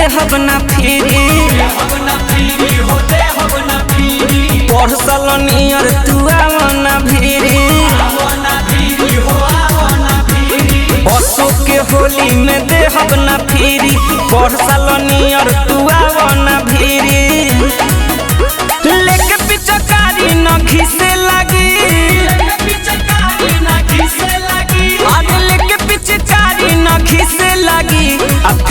देहब ना फिरी परसल नियर तू आवना भिरी अशोक के होली में देहब ना फिरी परसल नियर तू आवना भिरी लेके पिचकारी न घिसे लगी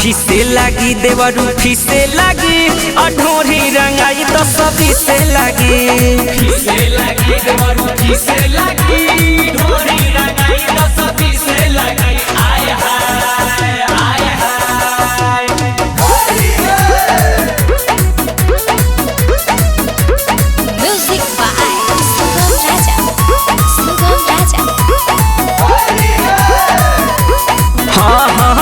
फीसे लगी देवरू फीसे लगी अढोरी रंगाई तो सभी से लगी फीसे लगी देवरू फीसे लगी ढोरी रंगाई तो सभी से लगी आय हाय आय हाय म्यूजिक बाय सुगम राजा हाँ हाँ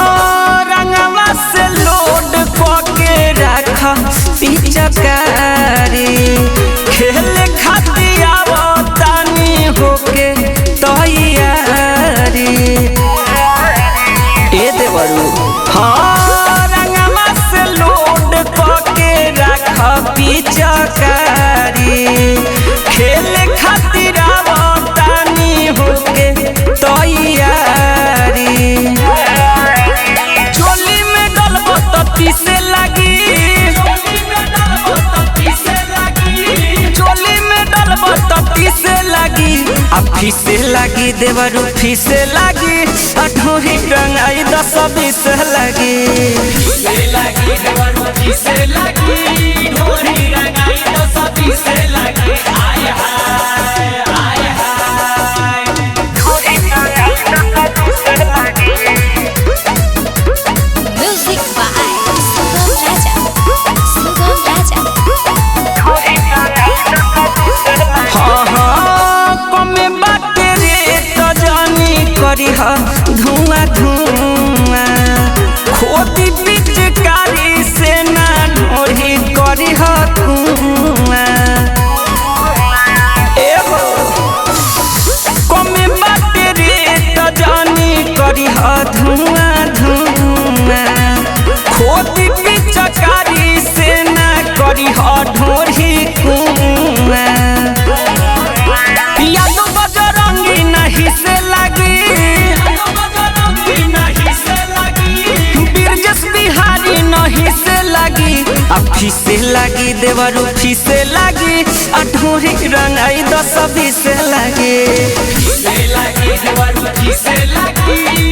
पिचकारी खेले खातिर आवतानी होके तैयारी ए देवरू हाँ रंगवा से लोड पके रख पिचकारी खेले खातिर आवतानी होके तैयारी चोली में डलबो तो पीसे लगी फीसे लगी देवरू फीसे लगी अठोरी रंगाई दस बीस लगी फीसे लगी देवरू फीसे लगी ढोरी रंगाई दस बीस लगी आय हाय आय हाय ढोरी रंगाई दस बीस लगी म्यूजिक बाय सुगम राजा ढोरी रंगाई दस बीस लगी हाँ हाँ कमे धुआं धुआं खोदी पिचकारी से ना ढोरी करी धुआं एहो कमे बाटे रे तो जानी करी धुआं धुआं खोदी पिचकारी से ना करी ढोरी कुआं यादो बजरंगी नहीं से लगी फीसे लगी देवरू फीसे लगी अठोरी रंगाई दस बीस लगी फीसे लगी देवरू फीसे लगी